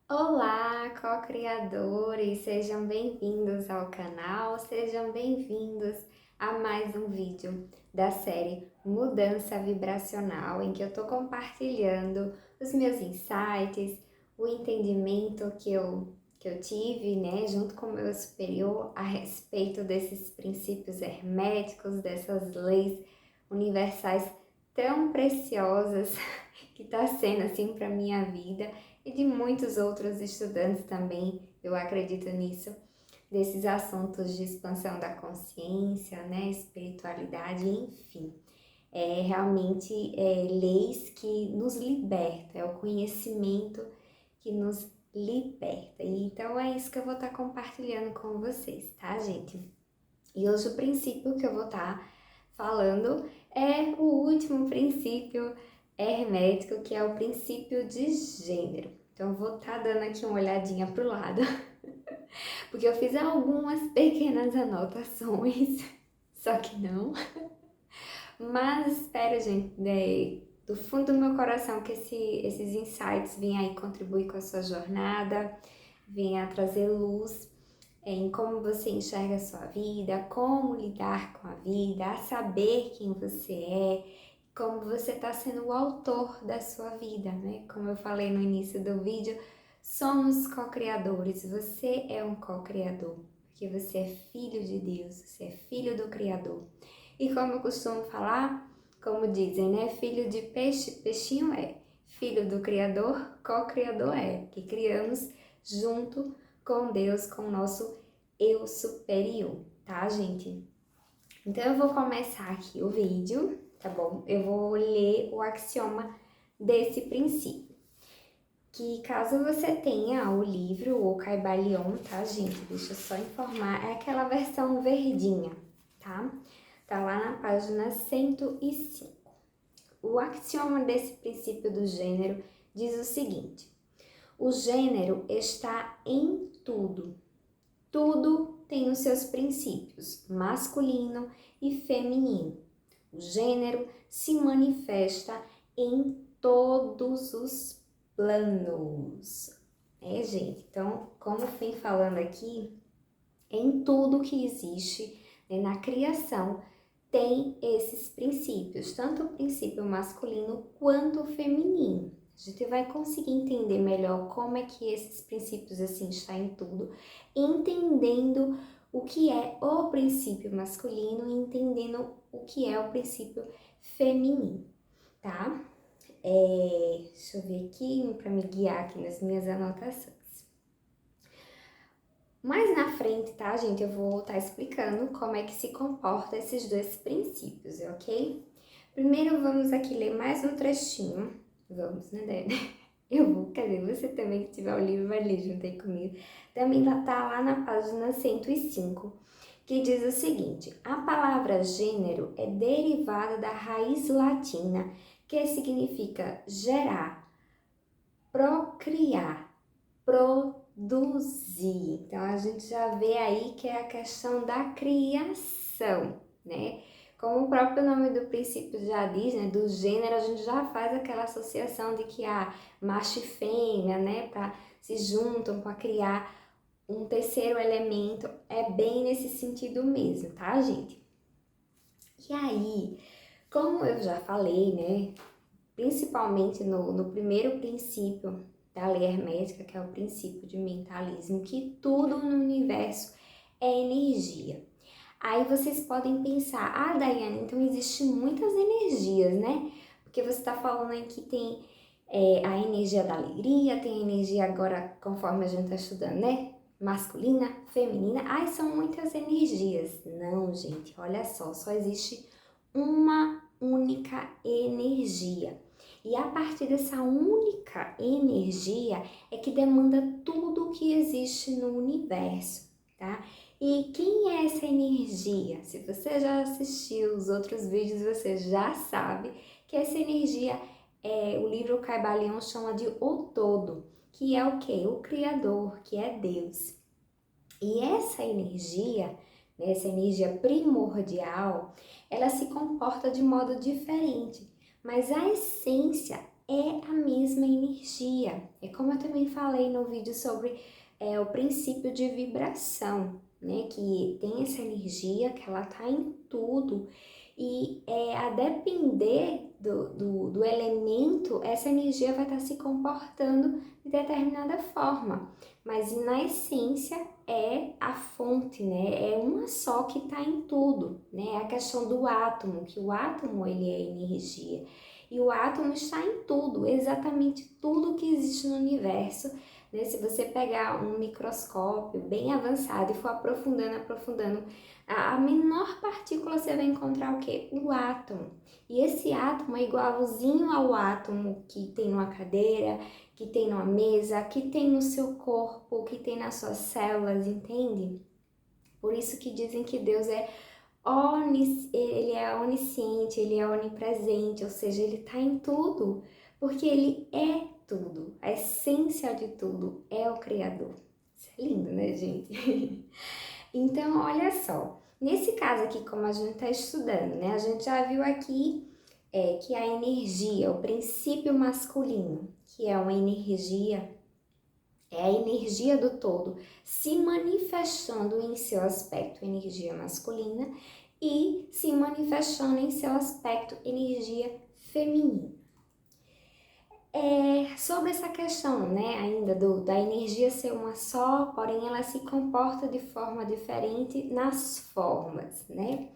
Olá, co-criadores! Sejam bem-vindos ao canal, sejam bem-vindos a mais um vídeo da série Mudança Vibracional, em que eu estou compartilhando os meus insights, o entendimento que eu tive, né, junto com o meu superior a respeito desses princípios herméticos, dessas leis universais tão preciosas que está sendo assim para minha vida e de muitos outros estudantes também, eu acredito nisso, desses assuntos de expansão da consciência, né, espiritualidade, enfim. Realmente leis que nos libertam, é o conhecimento que nos liberta. E então é isso que eu vou estar compartilhando com vocês, tá, gente? E hoje o princípio que eu vou estar falando é o último princípio hermético, que é o princípio de gênero. Então, eu vou estar dando aqui uma olhadinha para o lado, porque eu fiz algumas pequenas anotações, só que não. Mas espero, gente, do fundo do meu coração que esses insights venham aí contribuir com a sua jornada, venham trazer luz em como você enxerga a sua vida, como lidar com a vida, a saber quem você é, como você está sendo o autor da sua vida, né? Como eu falei no início do vídeo, somos co-criadores, você é um co-criador, porque você é filho de Deus, você é filho do Criador. E como eu costumo falar, como dizem, né? Filho de peixe, peixinho é. Filho do Criador, co-criador é. Que criamos junto com Deus, com o nosso eu superior, tá, gente? Então, eu vou começar aqui o vídeo, tá bom? Eu vou ler o axioma desse princípio. Que caso você tenha o livro, o Kybalion, tá, gente? Deixa eu só informar, é aquela versão verdinha, tá? Tá lá na página 105. O axioma desse princípio do gênero diz o seguinte: o gênero está em tudo. Tudo tem os seus princípios, masculino e feminino. O gênero se manifesta em todos os planos. Gente? Então, como eu fui falando aqui, em tudo que existe, né, na criação, tem esses princípios, tanto o princípio masculino quanto o feminino. A gente vai conseguir entender melhor como é que esses princípios assim estão em tudo, entendendo o que é o princípio masculino e entendendo o que é o princípio feminino, tá? Deixa eu ver aqui para me guiar aqui nas minhas anotações. Mais na frente, tá, gente, eu vou estar explicando como é que se comporta esses dois princípios, ok? Primeiro vamos aqui ler mais um trechinho. Vamos, né, Débora? Eu vou, quer dizer, você também que tiver o livro vai ler junto aí comigo. Também tá lá na página 105, que diz o seguinte: a palavra gênero é derivada da raiz latina, que significa gerar, procriar, produzir. Então, a gente já vê aí que é a questão da criação, né? Como o próprio nome do princípio já diz, né, do gênero, a gente já faz aquela associação de que há macho e fêmea, né, se juntam para criar um terceiro elemento. É bem nesse sentido mesmo, tá, gente? E aí, como eu já falei, né, principalmente no primeiro princípio da lei hermética, que é o princípio de mentalismo, que tudo no universo é energia. Aí vocês podem pensar, Daiane, então existem muitas energias, né? Porque você está falando aí que tem a energia da alegria, tem a energia agora, conforme a gente está estudando, né? Masculina, feminina, são muitas energias. Não, gente, olha só existe uma única energia. E a partir dessa única energia é que demanda tudo o que existe no universo, tá? E quem é essa energia? Se você já assistiu os outros vídeos, você já sabe que essa energia, o livro Kybalion chama de o todo, que é o quê? O Criador, que é Deus. E essa energia, né, essa energia primordial, ela se comporta de modo diferente, mas a essência é a mesma energia. É como eu também falei no vídeo sobre o princípio de vibração, né? Que tem essa energia, que ela tá em tudo. E a depender do elemento, essa energia vai estar se comportando de determinada forma. Mas na essência é a fonte, né? É uma só que está em tudo, né? É a questão do átomo, que o átomo ele é energia. E o átomo está em tudo, exatamente tudo que existe no universo, né? Se você pegar um microscópio bem avançado e for aprofundando, a menor partícula você vai encontrar o quê? O átomo. E esse átomo é igualzinho ao átomo que tem numa cadeira, que tem numa mesa, que tem no seu corpo, que tem nas suas células, entende? Por isso que dizem que Deus ele é onisciente, ele é onipresente, ou seja, ele está em tudo, porque ele é tudo, a essência de tudo é o Criador. Isso é lindo, né, gente? Então, olha só, nesse caso aqui, como a gente está estudando, né, a gente já viu aqui que a energia, o princípio masculino, que é uma energia, é a energia do todo se manifestando em seu aspecto energia masculina e se manifestando em seu aspecto energia feminina. Sobre essa questão, né, ainda da energia ser uma só, porém ela se comporta de forma diferente nas formas, né?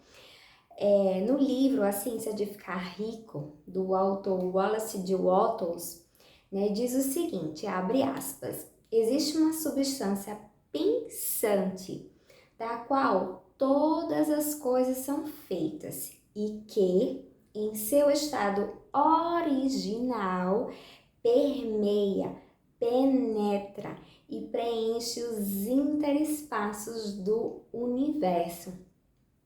No livro A Ciência de Ficar Rico, do autor Wallace D. Wattles, né, diz o seguinte, abre aspas, existe uma substância pensante, da qual todas as coisas são feitas e que, em seu estado original, permeia, penetra e preenche os interespaços do universo.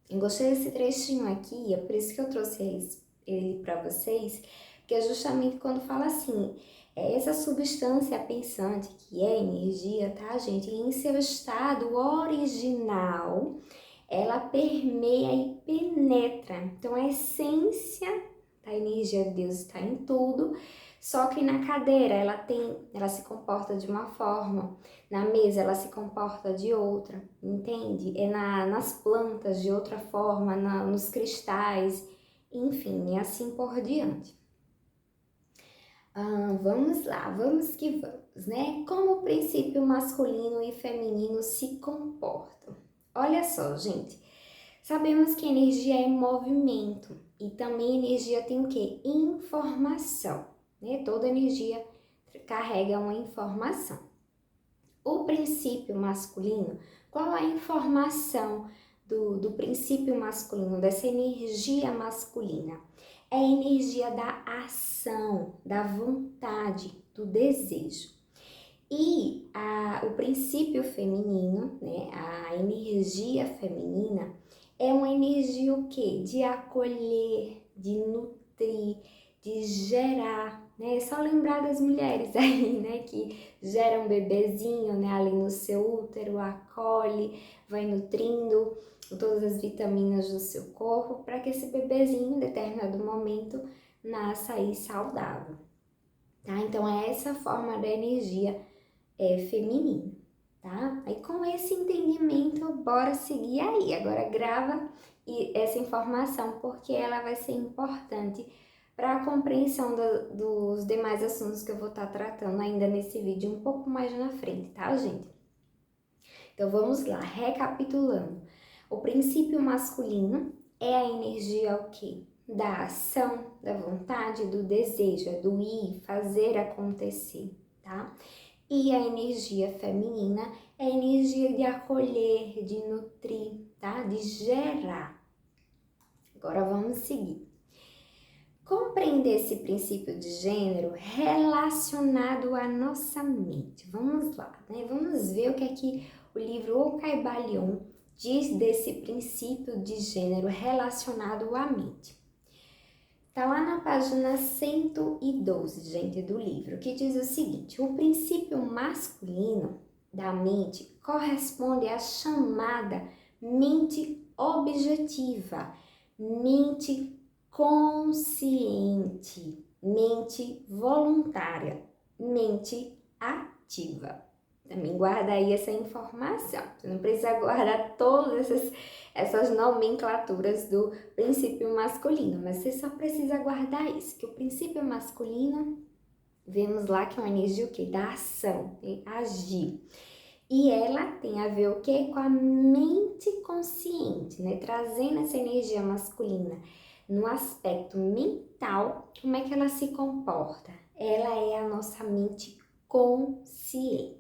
Eu gostei desse trechinho aqui, é por isso que eu trouxe ele para vocês, porque é justamente quando fala assim, essa substância pensante, que é energia, tá, gente? Em seu estado original, ela permeia e penetra. Então, a essência da energia de Deus está em tudo, só que na cadeira ela se comporta de uma forma, na mesa ela se comporta de outra, entende? Nas plantas de outra forma, nos cristais, enfim, e assim por diante. Vamos lá, vamos que vamos, né? Como o princípio masculino e feminino se comportam? Olha só, gente, sabemos que energia é movimento e também energia tem o quê? Informação, né? Toda energia carrega uma informação. O princípio masculino, qual a informação do princípio masculino, dessa energia masculina? É a energia da ação, da vontade, do desejo. E o princípio feminino, né, a energia feminina, é uma energia o quê? De acolher, de nutrir, de gerar, né? É só lembrar das mulheres aí, né, que geram um bebezinho, né, ali no seu útero, acolhe, vai nutrindo todas as vitaminas do seu corpo para que esse bebezinho, em determinado momento, nasça aí saudável, tá? Então, é essa forma da energia feminina, tá? Aí com esse entendimento, bora seguir aí. Agora grava essa informação porque ela vai ser importante para a compreensão dos demais assuntos que eu vou estar tratando ainda nesse vídeo um pouco mais na frente, tá, gente? Então vamos lá, recapitulando. O princípio masculino é a energia o quê? Da ação, da vontade, do desejo, é do ir, fazer acontecer, tá? E a energia feminina é a energia de acolher, de nutrir, tá? De gerar. Agora vamos seguir. Compreender esse princípio de gênero relacionado à nossa mente. Vamos lá, né? Vamos ver o que é que o livro O Caibalion diz desse princípio de gênero relacionado à mente. Tá lá na página 112, gente, do livro, que diz o seguinte: o princípio masculino da mente corresponde à chamada mente objetiva, mente consciente. mente voluntária, mente ativa. Também guarda aí essa informação. Você não precisa guardar todas essas nomenclaturas do princípio masculino, mas você só precisa guardar isso, que o princípio masculino, vemos lá que é uma energia o quê? Da ação, de agir. E ela tem a ver o quê? Com a mente consciente, né? Trazendo essa energia masculina no aspecto mental, como é que ela se comporta? Ela é a nossa mente consciente.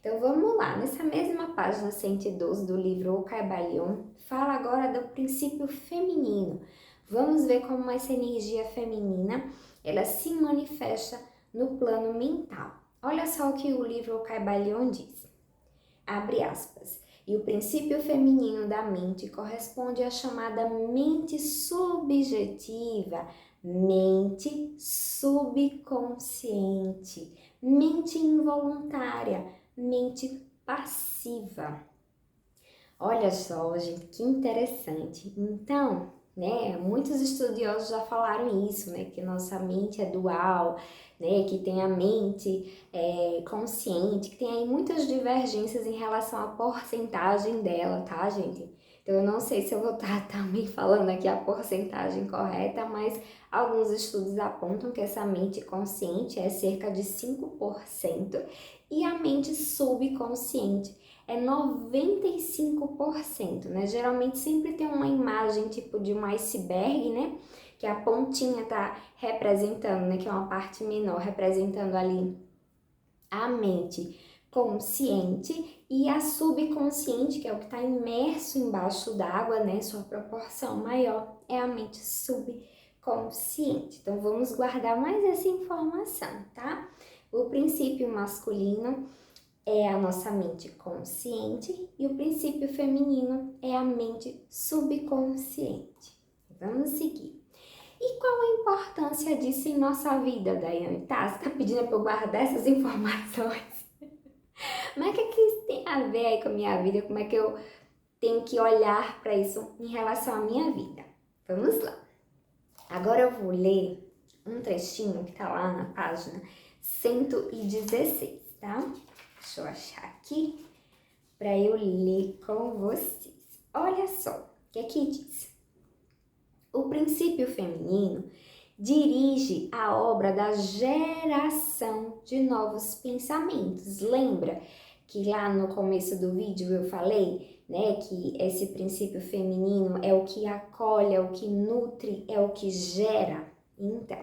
Então vamos lá, nessa mesma página 112 do livro O Caibalion, fala agora do princípio feminino. Vamos ver como essa energia feminina, ela se manifesta no plano mental. Olha só o que o livro O Caibalion diz. Abre aspas. E o princípio feminino da mente corresponde à chamada mente subjetiva, mente subconsciente, mente involuntária, mente passiva. Olha só, gente, que interessante. Então, né, muitos estudiosos já falaram isso, né, que nossa mente é dual, né, que tem a mente consciente, que tem aí muitas divergências em relação à porcentagem dela, tá, gente? Então, eu não sei se eu vou estar também falando aqui a porcentagem correta, mas alguns estudos apontam que essa mente consciente é cerca de 5% e a mente subconsciente é 95%, né? Geralmente sempre tem uma imagem tipo de um iceberg, né? Que a pontinha tá representando, né? Que é uma parte menor, representando ali a mente consciente e a subconsciente, que é o que está imerso embaixo d'água, né? Sua proporção maior é a mente subconsciente. Então vamos guardar mais essa informação, tá? O princípio masculino é a nossa mente consciente e o princípio feminino é a mente subconsciente. Vamos seguir. E qual a importância disso em nossa vida, Daiane? Tá, você tá pedindo para eu guardar essas informações? Mas o que isso tem a ver aí com a minha vida? Como é que eu tenho que olhar para isso em relação à minha vida? Vamos lá. Agora eu vou ler um trechinho que tá lá na página 116, tá? Deixa eu achar aqui para eu ler com vocês. Olha só o que aqui diz. O princípio feminino dirige a obra da geração de novos pensamentos. Lembra que lá no começo do vídeo eu falei, né, que esse princípio feminino é o que acolhe, é o que nutre, é o que gera? Então,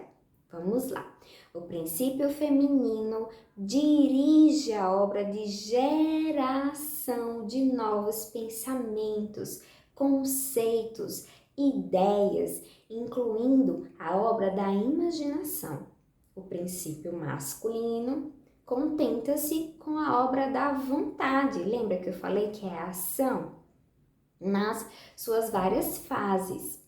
vamos lá. O princípio feminino dirige a obra de geração de novos pensamentos, conceitos, ideias, incluindo a obra da imaginação. O princípio masculino contenta-se com a obra da vontade. Lembra que eu falei que é a ação? Nas suas várias fases.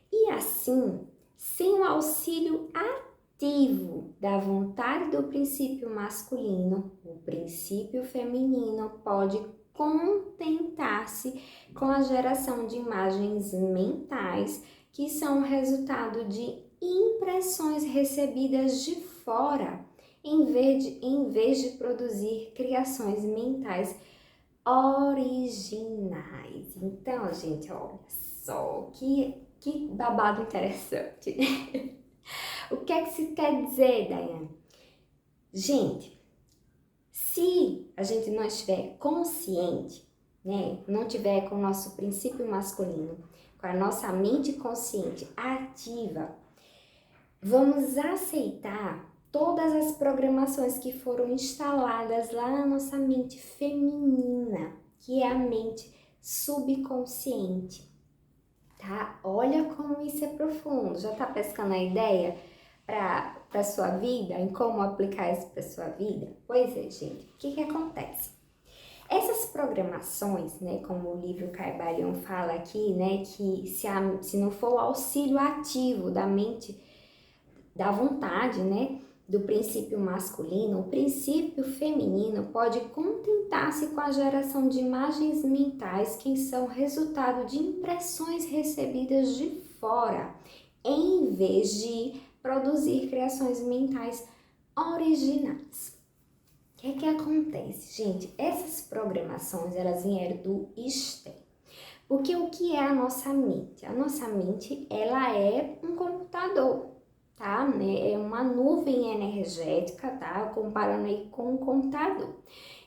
E assim, sem o auxílio ativo da vontade do princípio masculino, o princípio feminino pode contentar-se com a geração de imagens mentais que são resultado de impressões recebidas de fora, em vez de produzir criações mentais originais. Então, gente, olha só que babado interessante. O que é que se quer dizer, Daiane? Gente, se a gente não estiver consciente, né, não tiver com o nosso princípio masculino, com a nossa mente consciente ativa, vamos aceitar todas as programações que foram instaladas lá na nossa mente feminina, que é a mente subconsciente, tá? Olha como isso é profundo. Já tá pescando a ideia para sua vida, em como aplicar isso para sua vida? Pois é, gente. O que acontece? Essas programações, né, como o livro Caibalion fala aqui, né, que se não for o auxílio ativo da mente, da vontade, né, do princípio masculino, o princípio feminino pode contentar-se com a geração de imagens mentais que são resultado de impressões recebidas de fora, em vez de produzir criações mentais originais. O que é que acontece, gente? Essas programações, elas vieram do externo. Porque o que é a nossa mente? A nossa mente, ela é um computador, tá? É uma nuvem energética, tá? Comparando aí com um computador.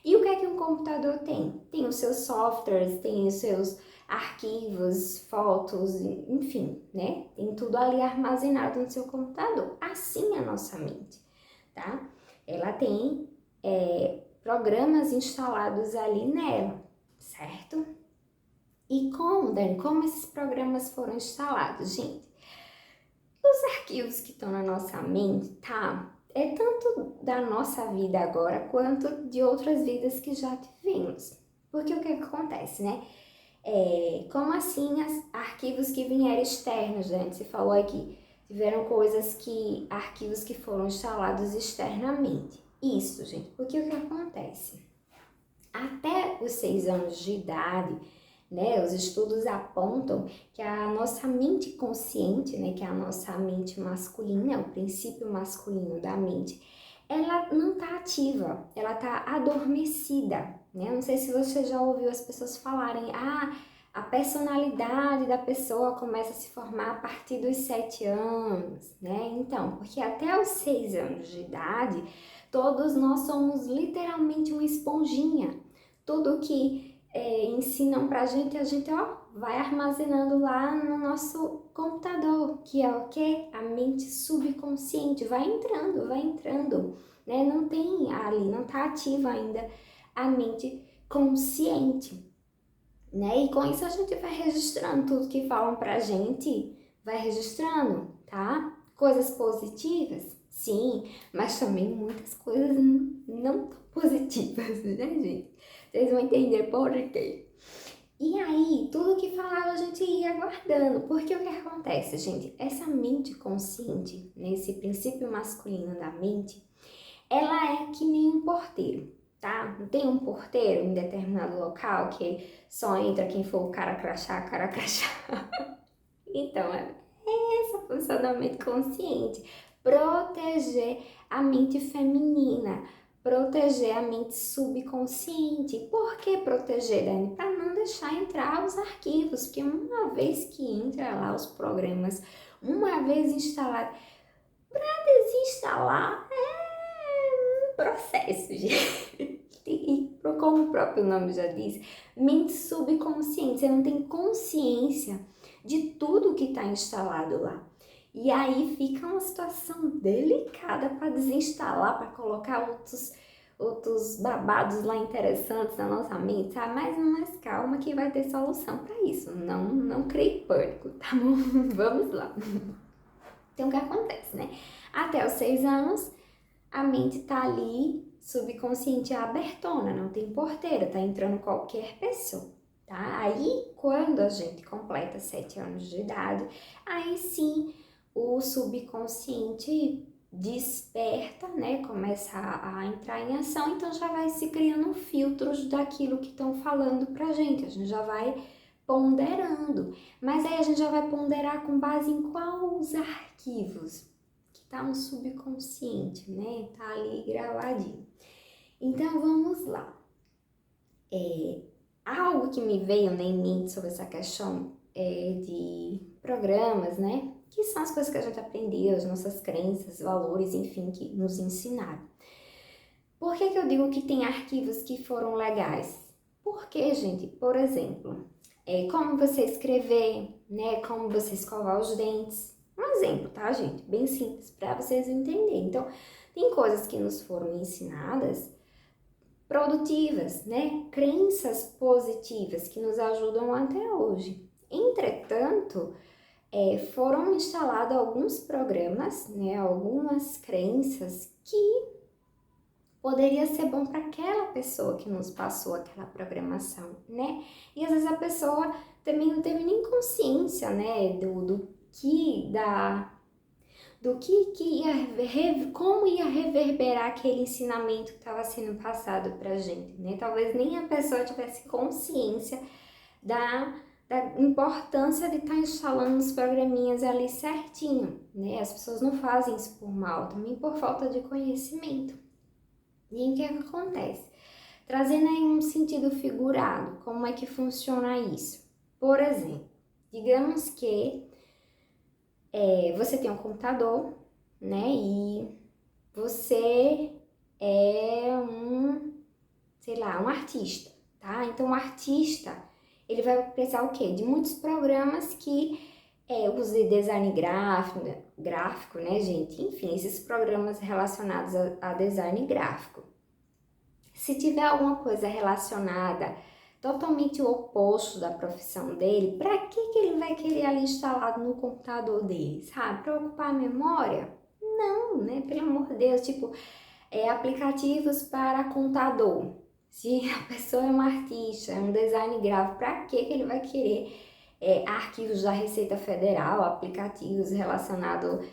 E o que é que um computador tem? Tem os seus softwares, tem os seus arquivos, fotos, enfim, né? Tem tudo ali armazenado no seu computador. Assim é a nossa mente, tá? Ela tem programas instalados ali nela, certo? E como, Dani, como esses programas foram instalados, gente? Os arquivos que estão na nossa mente, tá? É tanto da nossa vida agora, quanto de outras vidas que já tivemos. Porque o que acontece, né? Como assim arquivos que vieram externos, gente? Você falou aqui, tiveram arquivos que foram instalados externamente. Isso, gente, porque o que acontece? Até os 6 anos de idade, né, os estudos apontam que a nossa mente consciente, né, que é a nossa mente masculina, o princípio masculino da mente, ela não está ativa, ela está adormecida, né? Não sei se você já ouviu as pessoas falarem, a personalidade da pessoa começa a se formar a partir dos 7 anos, né? Então, porque até os 6 anos de idade, todos nós somos literalmente uma esponjinha. Tudo que ensinam pra gente, a gente vai armazenando lá no nosso computador, que é o quê? A mente subconsciente, vai entrando, né? Não tem ali, não tá ativa ainda a mente consciente, né? E com isso a gente vai registrando tudo que falam pra gente, vai registrando, tá? Coisas positivas, sim, mas também muitas coisas não tão positivas, né, gente? Vocês vão entender por quê. E aí, tudo que falava a gente ia guardando, porque o que acontece, gente? Essa mente consciente, nesse princípio masculino da mente, ela é que nem um porteiro, tá? Não tem um porteiro em determinado local que só entra quem for o cara crachá. Então, é esse o funcionamento consciente. Proteger a mente feminina, proteger a mente subconsciente. Por que proteger, Dani? Para não deixar entrar os arquivos, porque uma vez que entra lá os programas, uma vez instalado, para desinstalar é um processo, gente. E como o próprio nome já diz, mente subconsciente, você não tem consciência de tudo que está instalado lá. E aí fica uma situação delicada para desinstalar, para colocar outros babados lá interessantes na nossa mente, sabe? Mas mais calma que vai ter solução para isso. Não crie pânico, tá bom? Vamos lá. Então o que acontece, né? Até os 6 anos, a mente tá ali, subconsciente abertona, não tem porteira, tá entrando qualquer pessoa. Tá? Aí, quando a gente completa 7 anos de idade, aí sim o subconsciente desperta, né? Começa a entrar em ação, então já vai se criando filtros daquilo que estão falando pra gente. A gente já vai ponderando. Mas aí a gente já vai ponderar com base em quais arquivos? Que tá no subconsciente, né? Tá ali gravadinho. Então vamos lá. Algo que me veio em mente sobre essa questão de programas, né? Que são as coisas que a gente aprendeu, as nossas crenças, valores, enfim, que nos ensinaram. Por que eu digo que tem arquivos que foram legais? Porque, gente, por exemplo, como você escrever, né? Como você escovar os dentes. Um exemplo, tá, gente? Bem simples, para vocês entenderem. Então, tem coisas que nos foram ensinadas produtivas, né? Crenças positivas que nos ajudam até hoje. Entretanto, foram instalados alguns programas, né? Algumas crenças que poderia ser bom para aquela pessoa que nos passou aquela programação, né? E às vezes a pessoa também não teve nem consciência, né? Como ia reverberar aquele ensinamento que estava sendo passado pra gente, né? Talvez nem a pessoa tivesse consciência da importância de estar instalando os programinhas ali certinho, né? As pessoas não fazem isso por mal, também por falta de conhecimento. E o que acontece? Trazendo aí um sentido figurado, como é que funciona isso? Por exemplo, digamos que você tem um computador, né? E você é sei lá, um artista, tá? Então, o artista, ele vai precisar o quê? De muitos programas que use design gráfico, né, gente? Enfim, esses programas relacionados a design gráfico. Se tiver alguma coisa relacionada totalmente o oposto da profissão dele, para que ele vai querer ali instalado no computador dele, sabe? Para ocupar a memória? Não, né? Pelo amor de Deus, tipo, aplicativos para contador. Se a pessoa é um artista, é um design gráfico, para que ele vai querer arquivos da Receita Federal, aplicativos relacionados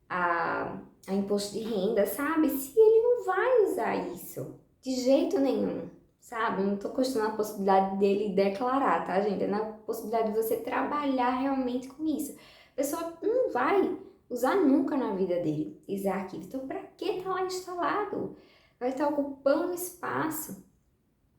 a imposto de renda, sabe? Se ele não vai usar isso de jeito nenhum, sabe? Não tô questionando a possibilidade dele declarar, tá, gente? É na possibilidade de você trabalhar realmente com isso. A pessoa não vai usar nunca na vida dele esses arquivos. Então, para que tá lá instalado? Vai estar ocupando espaço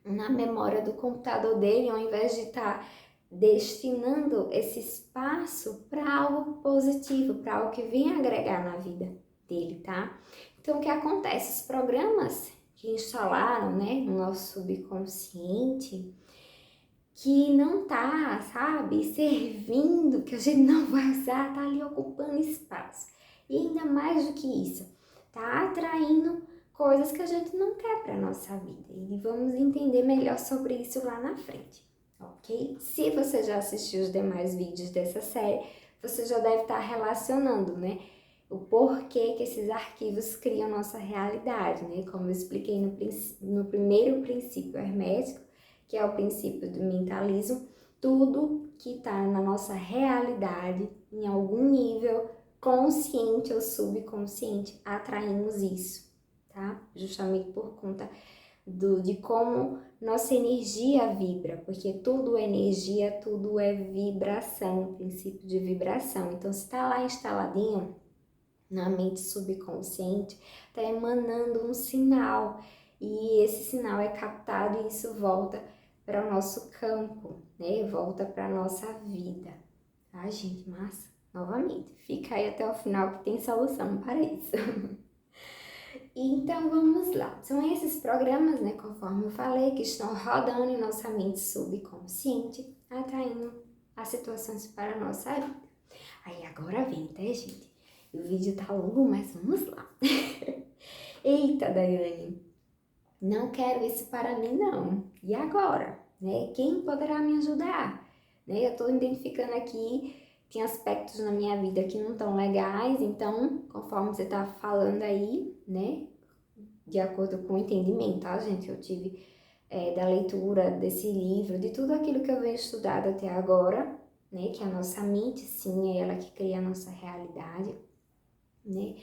na memória do computador dele, ao invés de estar destinando esse espaço para algo positivo, para algo que venha agregar na vida dele, tá? Então, o que acontece? Os programas que instalaram, né, no nosso subconsciente, que não tá, sabe, servindo, que a gente não vai usar, tá ali ocupando espaço. E ainda mais do que isso, tá atraindo coisas que a gente não quer para nossa vida. E vamos entender melhor sobre isso lá na frente, ok? Se você já assistiu os demais vídeos dessa série, você já deve estar relacionando, né? O porquê que esses arquivos criam nossa realidade, né? Como eu expliquei no primeiro princípio hermético, que é o princípio do mentalismo, tudo que está na nossa realidade, em algum nível, consciente ou subconsciente, atraímos isso, tá? Justamente por conta de como nossa energia vibra, porque tudo é energia, tudo é vibração, princípio de vibração. Então, se está lá instaladinho na mente subconsciente, está emanando um sinal, e esse sinal é captado e isso volta para o nosso campo, né? Volta para a nossa vida. Ah, gente, massa. Novamente, fica aí até o final que tem solução para isso. Então, vamos lá. São esses programas, né, conforme eu falei, que estão rodando em nossa mente subconsciente, atraindo as situações para a nossa vida. Aí, agora vem, tá, gente? O vídeo tá longo, mas vamos lá. Eita, Daiane, não quero isso para mim, não. E agora? Né? Quem poderá me ajudar? Né? Eu estou identificando aqui, tem aspectos na minha vida que não estão legais, então, conforme você tá falando aí, né? De acordo com o entendimento, tá, gente? Eu tive da leitura desse livro, de tudo aquilo que eu venho estudado até agora, né? Que a nossa mente, sim, é ela que cria a nossa realidade, né?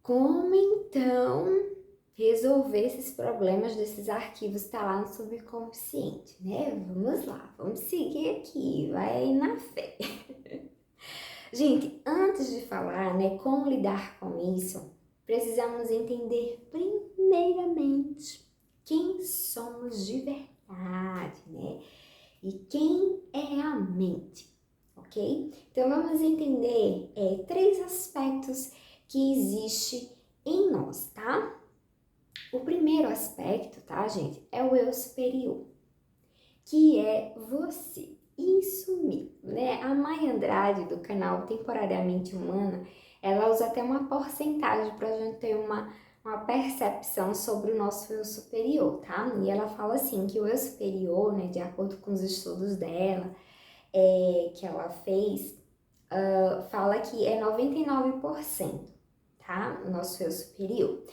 Como então resolver esses problemas desses arquivos que tá lá no subconsciente, né? Vamos lá, vamos seguir aqui, vai na fé. Gente, antes de falar, né, como lidar com isso, precisamos entender primeiramente quem somos de verdade, né? E quem é a mente, ok? Então vamos entender 3 aspectos que existe em nós, tá? O primeiro aspecto, tá, gente, é o eu superior, que é você. Isso mesmo, né? A Maya Andrade, do canal Temporariamente Humana, ela usa até uma porcentagem para a gente ter uma percepção sobre o nosso eu superior, tá? E ela fala assim, que o eu superior, né, de acordo com os estudos dela, que ela fez, fala que é 99%, tá? O nosso eu superior.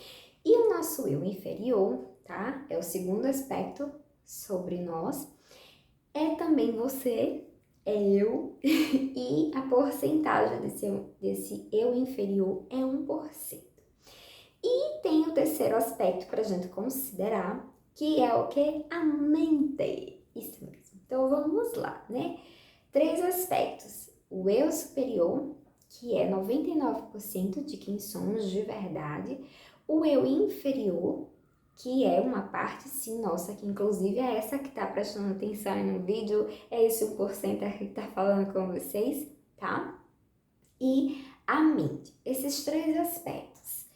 E o nosso eu inferior, tá? É o segundo aspecto sobre nós. É também você, é eu, e a porcentagem desse eu inferior é 1%. E tem o terceiro aspecto para a gente considerar, que é o que? A mente. Isso mesmo. Então vamos lá, né? 3 aspectos. O eu superior, que é 99% de quem somos de verdade. O eu inferior, que é uma parte, sim, nossa, que inclusive é essa que tá prestando atenção no vídeo, é esse 1% aqui que tá falando com vocês, tá? E a mente, esses 3 aspectos.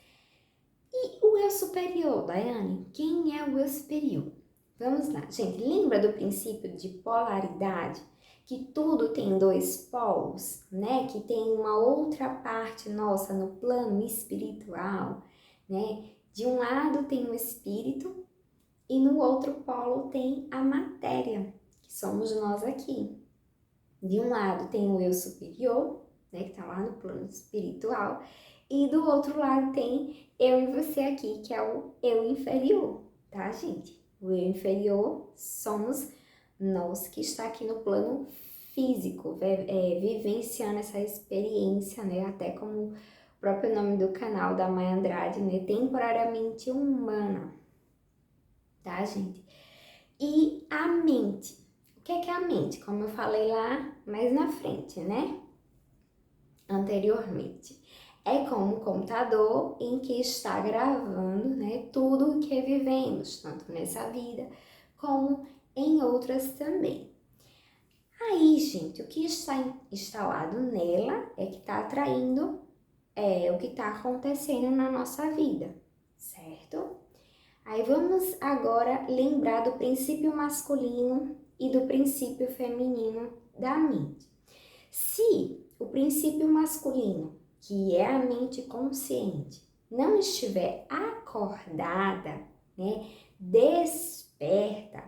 E o eu superior, Daiane? Quem é o eu superior? Vamos lá, gente, lembra do princípio de polaridade? Que tudo tem 2 polos, né? Que tem uma outra parte nossa no plano espiritual, né? De um lado tem o espírito e no outro polo tem a matéria, que somos nós aqui. De um lado tem o eu superior, né? Que tá lá no plano espiritual, e do outro lado tem eu e você aqui, que é o eu inferior, tá, gente? O eu inferior somos nós que está aqui no plano físico, vivenciando essa experiência, né? Até como o próprio nome do canal da Mãe Andrade, né? Temporariamente humana, tá, gente? E a mente. O que é a mente? Como eu falei lá mais na frente, né? Anteriormente. É como um computador em que está gravando, né, tudo o que vivemos, tanto nessa vida como em outras também. Aí, gente, o que está instalado nela é que está atraindo o que está acontecendo na nossa vida, certo? Aí vamos agora lembrar do princípio masculino e do princípio feminino da mente. Se o princípio masculino, que é a mente consciente, não estiver acordada, né, desperta,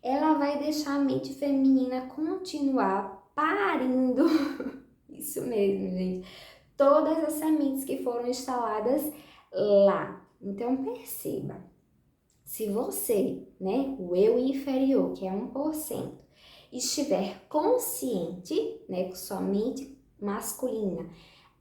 ela vai deixar a mente feminina continuar parindo, isso mesmo, gente, todas as sementes que foram instaladas lá. Então perceba, se você, né, o eu inferior, que é 1%, estiver consciente, né, com sua mente masculina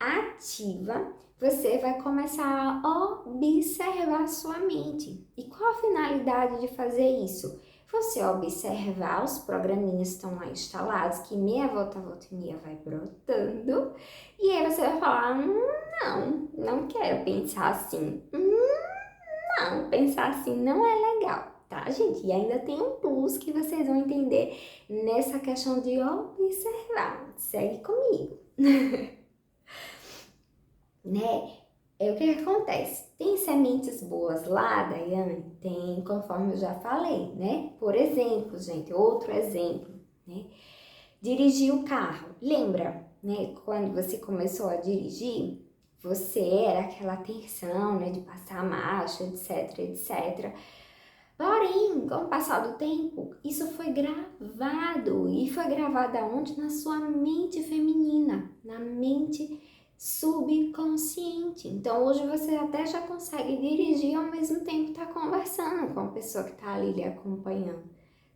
ativa, você vai começar a observar sua mente. E qual a finalidade de fazer isso? Você observar os programinhas que estão lá instalados, que meia volta e meia vai brotando, e aí você vai falar, não quero pensar assim, não, pensar assim não é legal, tá, gente? E ainda tem um plus que vocês vão entender nessa questão de observar. Segue comigo. Né? O que acontece? Tem sementes boas lá, Daiane? Tem, conforme eu já falei, né? Por exemplo, gente, outro exemplo, né? Dirigir o carro. Lembra, né? Quando você começou a dirigir, você era aquela tensão, né? De passar a marcha, etc, etc. Porém, com o passar do tempo, isso foi gravado. E foi gravado aonde? Na sua mente feminina, na mente subconsciente. Então, hoje você até já consegue dirigir e ao mesmo tempo tá conversando com a pessoa que tá ali lhe acompanhando,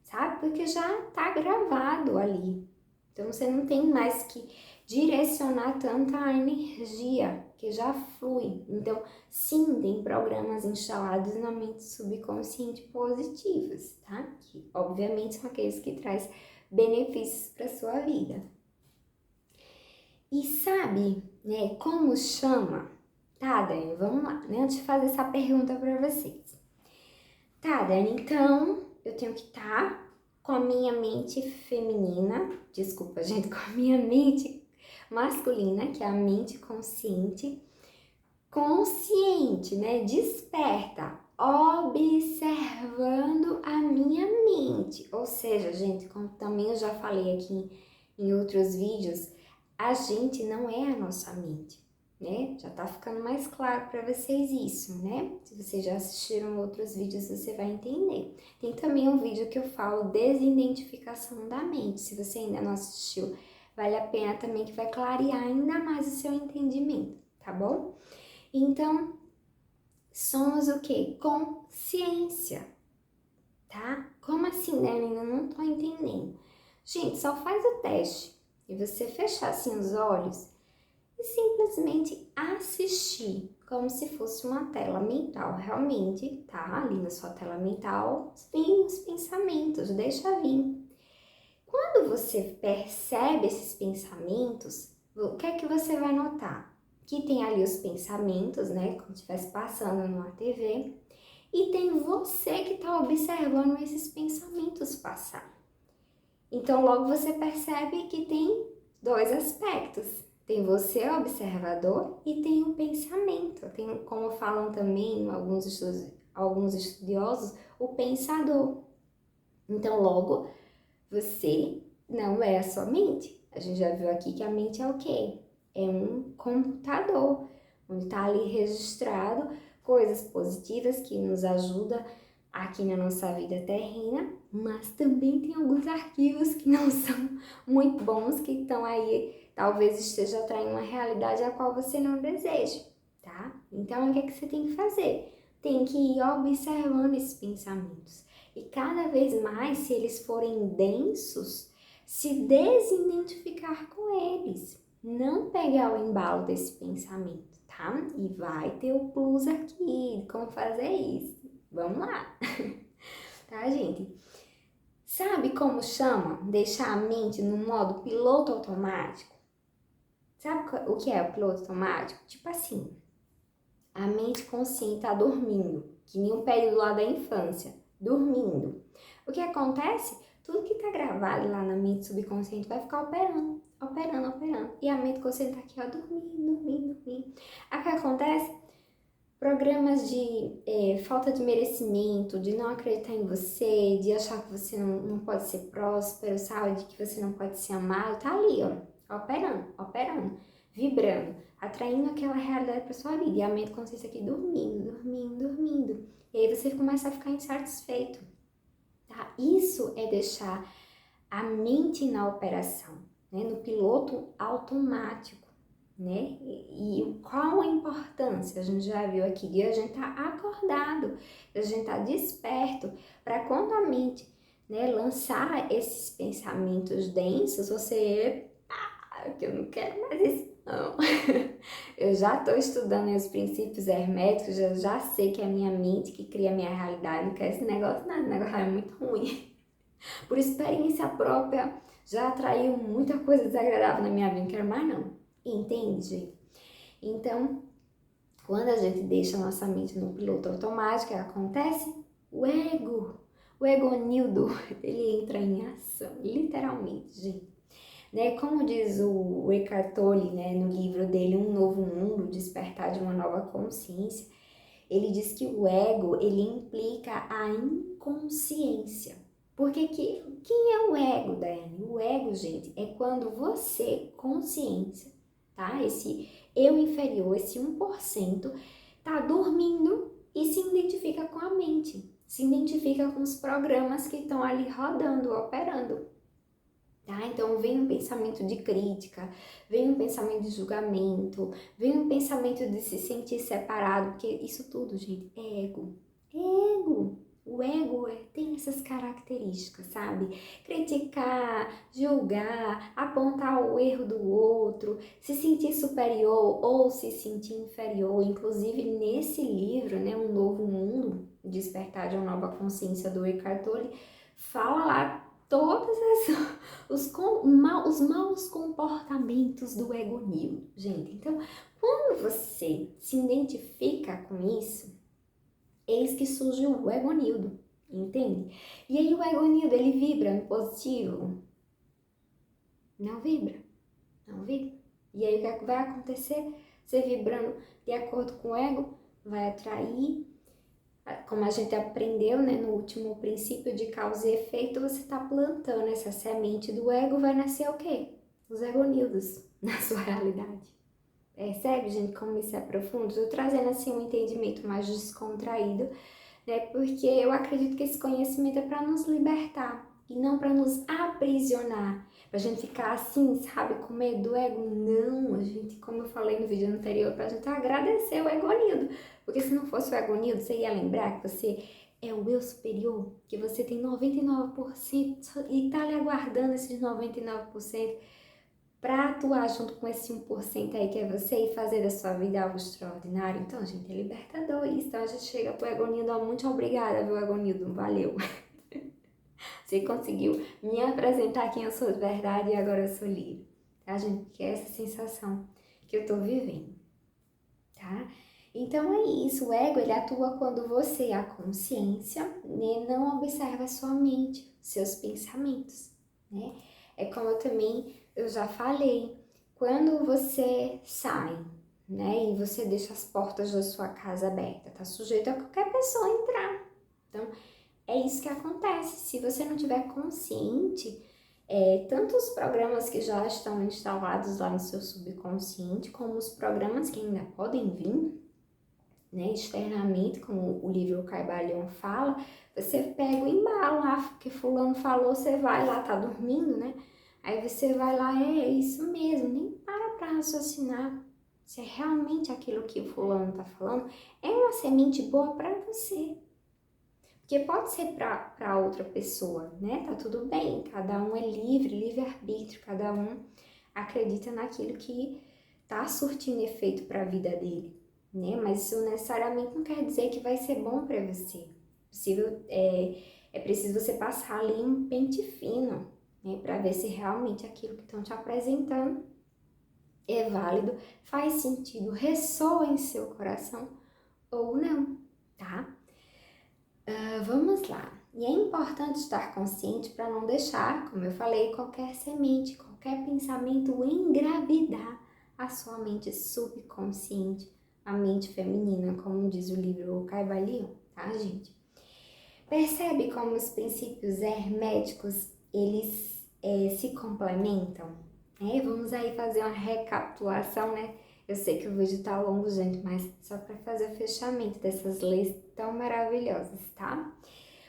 sabe? Porque já tá gravado ali. Então, você não tem mais que direcionar tanta energia, que já flui. Então, sim, tem programas instalados na mente subconsciente positivos, tá? Que, obviamente, são aqueles que trazem benefícios para sua vida. E sabe, né, como chama? Tá, Dani, vamos lá, né? Antes de fazer essa pergunta para vocês. Tá, Dani, então eu tenho que estar com a minha mente feminina, desculpa, gente, com a minha mente masculina, que é a mente consciente, né? Desperta, observando a minha mente. Ou seja, gente, como também eu já falei aqui em outros vídeos, a gente não é a nossa mente, né? Já tá ficando mais claro para vocês isso, né? Se vocês já assistiram outros vídeos, você vai entender. Tem também um vídeo que eu falo desidentificação da mente. Se você ainda não assistiu, vale a pena também, que vai clarear ainda mais o seu entendimento, tá bom? Então, somos o quê? Consciência, tá? Como assim, né? Eu ainda não tô entendendo. Gente, só faz o teste e você fechar assim os olhos e simplesmente assistir como se fosse uma tela mental. Realmente, tá? Ali na sua tela mental, vem os pensamentos, deixa vir. Quando você percebe esses pensamentos, o que é que você vai notar? Que tem ali os pensamentos, né, como se estivesse passando numa TV, e tem você que está observando esses pensamentos passar. Então, logo você percebe que tem dois aspectos. Tem você, observador, e tem o pensamento. Tem, como falam também alguns estudiosos, o pensador. Então, logo, você não é a sua mente. A gente já viu aqui que a mente é o quê? É um computador, onde está ali registrado coisas positivas que nos ajudam aqui na nossa vida terrena, mas também tem alguns arquivos que não são muito bons, que estão aí, talvez esteja atraindo uma realidade a qual você não deseja, tá? Então, o que é que você tem que fazer? Tem que ir observando esses pensamentos. E cada vez mais, se eles forem densos, se desidentificar com eles. Não pegar o embalo desse pensamento, tá? E vai ter o plus aqui, de como fazer isso. Vamos lá, tá, gente? Sabe como chama deixar a mente no modo piloto automático? Sabe o que é o piloto automático? Tipo assim, a mente consciente tá dormindo, que nem um período lá da infância, dormindo. O que acontece? Tudo que tá gravado lá na mente subconsciente vai ficar operando, operando, operando. E a mente consciente tá aqui, ó, dormindo, dormindo, dormindo. Aí o que acontece? Programas de falta de merecimento, de não acreditar em você, de achar que você não pode ser próspero, sabe? De que você não pode ser amado, tá ali, ó, operando, operando, vibrando, atraindo aquela realidade para sua vida. E a mente consciente aqui dormindo, dormindo, dormindo. E aí você começa a ficar insatisfeito, tá? Isso é deixar a mente na operação, né? No piloto automático, né? E qual a importância? A gente já viu aqui de a gente estar acordado, de a gente estar desperto, para quando a mente, né, lançar esses pensamentos densos, você, que eu não quero mais isso, não. Eu já estou estudando os princípios herméticos, eu já sei que é a minha mente que cria a minha realidade, não quero esse negócio, não, esse negócio é muito ruim. Por experiência própria, já atraiu muita coisa desagradável na minha vida, não quero mais não. Entende? Então, quando a gente deixa a nossa mente no piloto automático, o que acontece? O egonildo, ele entra em ação, literalmente, gente. Né? Como diz o Eckhart Tolle, né, no livro dele, Um Novo Mundo, Despertar de uma Nova Consciência, ele diz que o ego, ele implica a inconsciência. Porque quem é o ego, Daiane? O ego, gente, é quando você, consciência, tá? Esse eu inferior, esse 1%, tá dormindo e se identifica com a mente, se identifica com os programas que estão ali rodando, operando. Tá? Então vem um pensamento de crítica, vem um pensamento de julgamento, vem um pensamento de se sentir separado, porque isso tudo, gente, é ego. É ego. O ego tem essas características, sabe? Criticar, julgar, apontar o erro do outro, se sentir superior ou se sentir inferior. Inclusive, nesse livro, né, Um Novo Mundo, Despertar de uma Nova Consciência, do Eckhart Tolle, fala lá todos os maus comportamentos do egonildo, gente. Então, quando você se identifica com isso, eis que surge o egonildo, entende? E aí o egonildo, ele vibra no positivo? Não vibra, não vibra. E aí o que é que vai acontecer? Você vibrando de acordo com o ego, vai atrair, como a gente aprendeu, né, no último princípio de causa e efeito, você está plantando essa semente do ego, vai nascer o quê? Os egonildos na sua realidade. Percebe, gente, como isso é profundo? Estou trazendo assim um entendimento mais descontraído, né? Porque eu acredito que esse conhecimento é para nos libertar e não para nos aprisionar, para a gente ficar assim, sabe, com medo do ego. Não, a gente, como eu falei no vídeo anterior, para a gente agradecer o egonildo, porque se não fosse o egonildo, você ia lembrar que você é o eu superior, que você tem 99% e tá lhe aguardando esses 99% para atuar junto com esse 1% aí que é você e fazer da sua vida algo extraordinário. Então, gente, é libertador isso. Então, a gente chega pro Egonildo, muito obrigada, viu, Egonildo? Valeu. Você conseguiu me apresentar quem eu sou de verdade e agora eu sou livre. Tá, gente? Que é essa sensação que eu tô vivendo, tá? Então é isso, o ego ele atua quando você, a consciência, né, não observa a sua mente, seus pensamentos, né? É como eu já falei, quando você sai, né, e você deixa as portas da sua casa abertas, tá sujeito a qualquer pessoa entrar. Então, é isso que acontece. Se você não tiver consciente, tanto os programas que já estão instalados lá no seu subconsciente, como os programas que ainda podem vir, né, externamente, como o livro Caibalion fala, você pega o embalo lá, porque fulano falou, você vai lá, tá dormindo, né? Aí você vai lá, é isso mesmo, nem para raciocinar se é realmente aquilo que o fulano tá falando, é uma semente boa para você. Porque pode ser para outra pessoa, né? Tá tudo bem, cada um é livre, livre-arbítrio, cada um acredita naquilo que tá surtindo efeito para a vida dele, né? Mas isso necessariamente não quer dizer que vai ser bom para você. É preciso você passar ali um pente fino, né? Para ver se realmente aquilo que estão te apresentando é válido, faz sentido, ressoa em seu coração ou não, tá? Vamos lá. E é importante estar consciente para não deixar, como eu falei, qualquer semente, qualquer pensamento engravidar a sua mente subconsciente, a mente feminina, como diz o livro O Caibalion, tá, gente? Percebe como os princípios herméticos, eles se complementam? Vamos aí fazer uma recapitulação, né? Eu sei que o vídeo tá longo, gente, mas só para fazer o fechamento dessas leis tão maravilhosas, tá?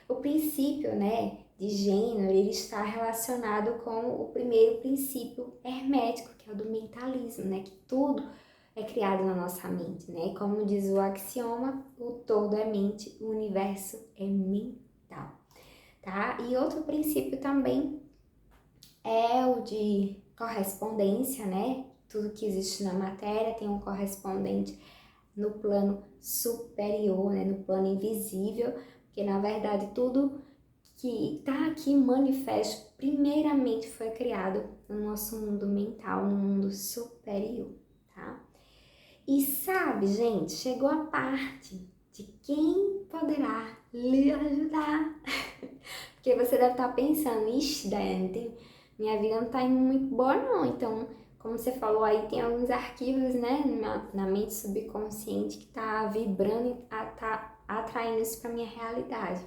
O princípio, né, de gênero, ele está relacionado com o primeiro princípio hermético, que é o do mentalismo, né? Que tudo é criado na nossa mente, né? Como diz o axioma, o todo é mente, o universo é mental, tá? E outro princípio também é o de correspondência, né? Tudo que existe na matéria tem um correspondente no plano superior, né? No plano invisível, porque na verdade tudo que está aqui manifesto primeiramente foi criado no nosso mundo mental, no mundo superior, tá? E sabe, gente, chegou a parte de quem poderá lhe ajudar. Porque você deve estar pensando, ixi, Daiane, minha vida não está indo muito boa não. Então, como você falou aí, tem alguns arquivos, né, na mente subconsciente que está vibrando e tá atraindo isso para minha realidade.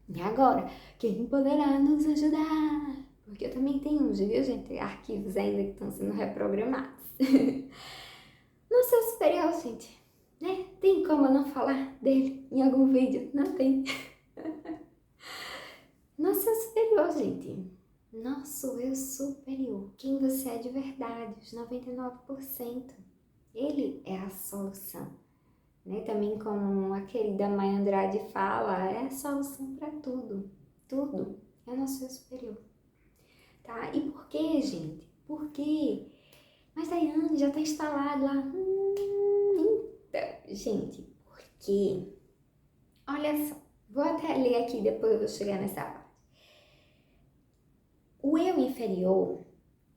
E agora, quem poderá nos ajudar? Porque eu também tenho uns, viu, gente? Arquivos ainda que estão sendo reprogramados. No seu superior, gente, né? Tem como eu não falar dele em algum vídeo? Não tem. Nosso eu superior, gente. Nosso eu superior. Quem você é de verdade, os 99%. Ele é a solução. Né? Também como a querida Mãe Andrade fala, é a solução para tudo. Tudo é o nosso eu superior. Tá? E por quê, gente? Por quê? Mas Daiane já está instalado lá. Então, gente, por quê? Olha só, vou até ler aqui, depois eu vou chegar nessa parte. O eu inferior,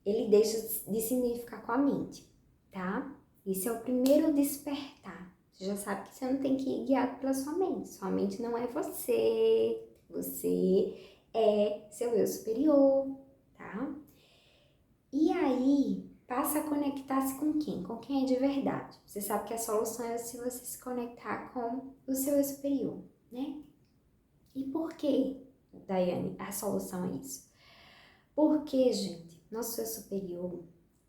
ele deixa de se identificar com a mente, tá? Esse é o primeiro despertar. Você já sabe que você não tem que ir guiado pela sua mente. Sua mente não é você, você é seu eu superior, tá? E aí, passa a conectar-se com quem? Com quem é de verdade. Você sabe que a solução é se você se conectar com o seu eu superior, né? E por que, Daiane, a solução é isso? Porque, gente, nosso eu superior,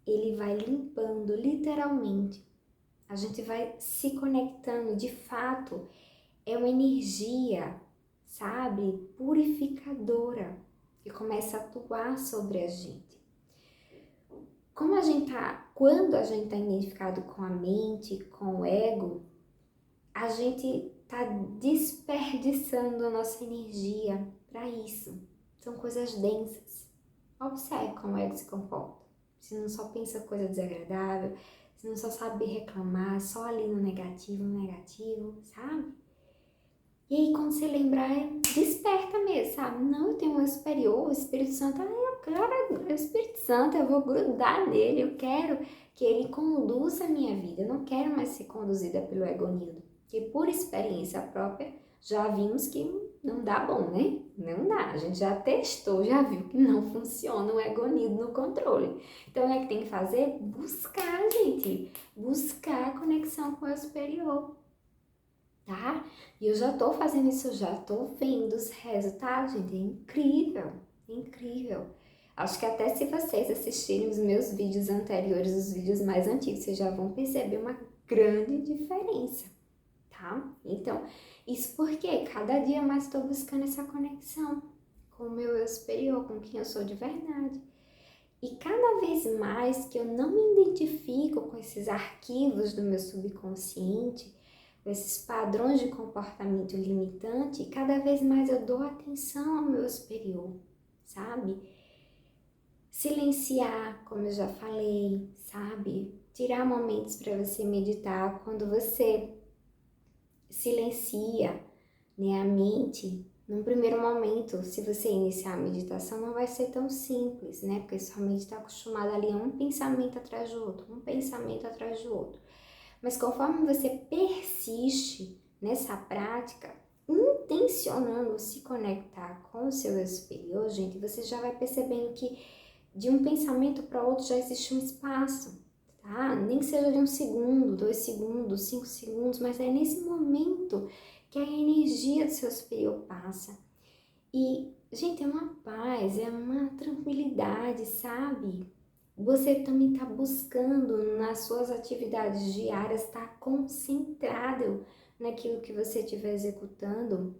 ele vai limpando literalmente. A gente vai se conectando, de fato, é uma energia, sabe, purificadora, que começa a atuar sobre a gente. Quando a gente tá identificado com a mente, com o ego, a gente tá desperdiçando a nossa energia para isso. São coisas densas. Observe como o ego se comporta. Se não só pensa coisa desagradável, se não só sabe reclamar, só ali no negativo, sabe? E aí quando você lembrar, desperta mesmo. quê, sabe? Não, eu tenho meu superior, o Espírito Santo, eu quero o Espírito Santo, eu vou grudar nele, eu quero que ele conduza a minha vida, eu não quero mais ser conduzida pelo Egonildo, que por experiência própria já vimos que não dá bom, né? Não dá, a gente já testou, já viu que não funciona o Egonildo no controle. Então, o que tem que fazer? Buscar, gente, buscar a conexão com o superior, tá? E eu já tô fazendo isso, já tô vendo os resultados, gente, é incrível, incrível. Acho que até se vocês assistirem os meus vídeos anteriores, os vídeos mais antigos, vocês já vão perceber uma grande diferença, tá? Então, isso porque cada dia mais estou buscando essa conexão com o meu eu superior, com quem eu sou de verdade. E cada vez mais que eu não me identifico com esses arquivos do meu subconsciente, com esses padrões de comportamento limitante, cada vez mais eu dou atenção ao meu superior, sabe? Silenciar, como eu já falei, sabe? Tirar momentos para você meditar. Quando você silencia, né, a mente, num primeiro momento, se você iniciar a meditação, não vai ser tão simples, né? Porque sua mente está acostumada ali a um pensamento atrás do outro, um pensamento atrás do outro. Mas conforme você persiste nessa prática, intencionando se conectar com o seu eu superior, gente, você já vai percebendo que de um pensamento para outro já existe um espaço, tá? Nem que seja de 1 segundo, 2 segundos, 5 segundos, mas é nesse momento que a energia do seu superior passa. E, gente, é uma paz, é uma tranquilidade, sabe? Você também está buscando nas suas atividades diárias, estar concentrado naquilo que você estiver executando,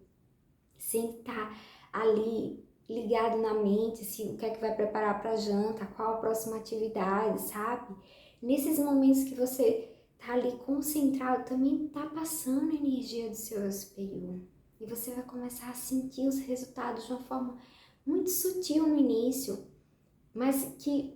sem estar ali ligado na mente, se o que é que vai preparar para a janta, qual a próxima atividade, sabe? Nesses momentos que você tá ali concentrado, também tá passando a energia do seu eu superior. E você vai começar a sentir os resultados de uma forma muito sutil no início, mas que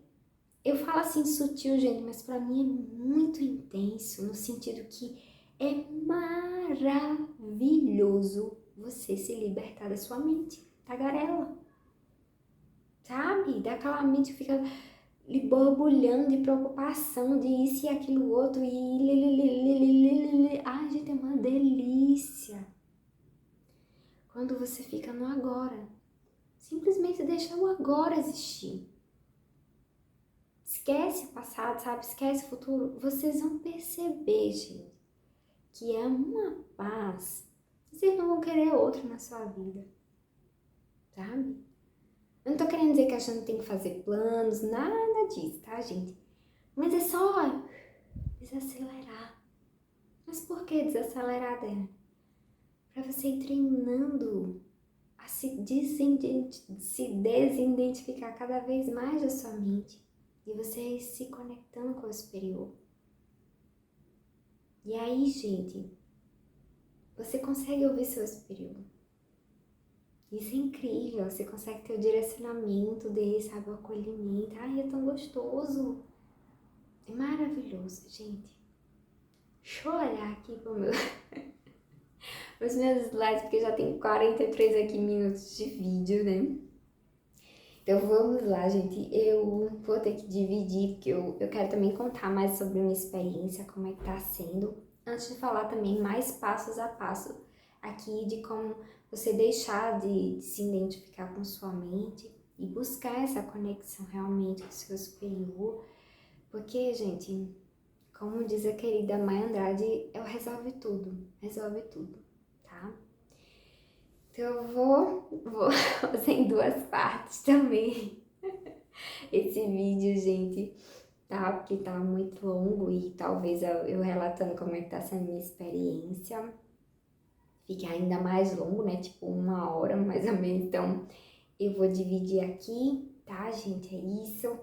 eu falo assim sutil, gente, mas para mim é muito intenso, no sentido que é maravilhoso você se libertar da sua mente tagarela, sabe? Daquela mente que fica lhe borbulhando de preocupação, de isso e aquilo outro, e ai, gente, é uma delícia. Quando você fica no agora, simplesmente deixa o agora existir. Esquece o passado, sabe? Esquece o futuro. Vocês vão perceber, gente, que é uma paz. Vocês não vão querer outro na sua vida, sabe? Eu não tô querendo dizer que a gente tem que fazer planos, nada disso, tá, gente? Mas é só desacelerar. Mas por que desacelerar, Dana? Pra você ir treinando a se desidentificar cada vez mais da sua mente. E você se conectando com o superior. E aí, gente, você consegue ouvir seu superior. Isso é incrível, você consegue ter o direcionamento dele, sabe, o acolhimento. Ai, é tão gostoso. É maravilhoso, gente. Deixa eu olhar aqui para os meus slides, porque já tem 43 aqui minutos de vídeo, né? Então vamos lá, gente. Eu vou ter que dividir, porque eu quero também contar mais sobre a minha experiência, como é que tá sendo. Antes de falar também mais passos a passo aqui de como você deixar de se identificar com sua mente e buscar essa conexão realmente com o seu superior. Porque, gente, como diz a querida Maya Andrade, é o resolve tudo, tá? Então eu vou fazer em 2 partes também esse vídeo, gente, tá? Porque tá muito longo e talvez eu relatando como é que tá sendo a minha experiência fique ainda mais longo, né? Tipo 1 hora mais ou menos. Então eu vou dividir aqui, tá, gente? É isso.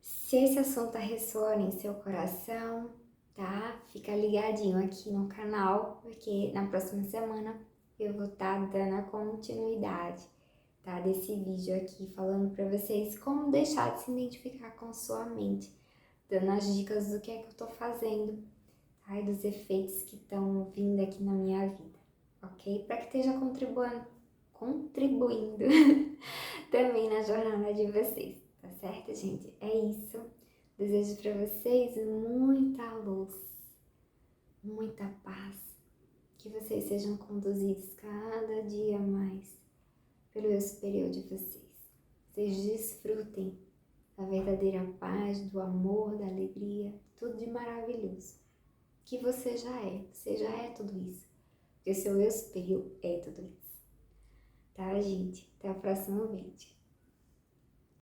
Se esse assunto ressoa em seu coração, tá? Fica ligadinho aqui no canal, porque na próxima semana eu vou estar dando a continuidade, tá? Desse vídeo aqui, falando pra vocês como deixar de se identificar com sua mente, dando as dicas do que é que eu tô fazendo, tá? E dos efeitos que estão vindo aqui na minha vida, ok? Pra que esteja contribuindo também na jornada de vocês, tá certo, gente? É isso. Desejo para vocês muita luz, muita paz, que vocês sejam conduzidos cada dia mais pelo eu superior de vocês. Vocês desfrutem da verdadeira paz, do amor, da alegria, tudo de maravilhoso que você já é tudo isso, porque o seu eu superior é tudo isso. Tá, gente? Até o próximo vídeo.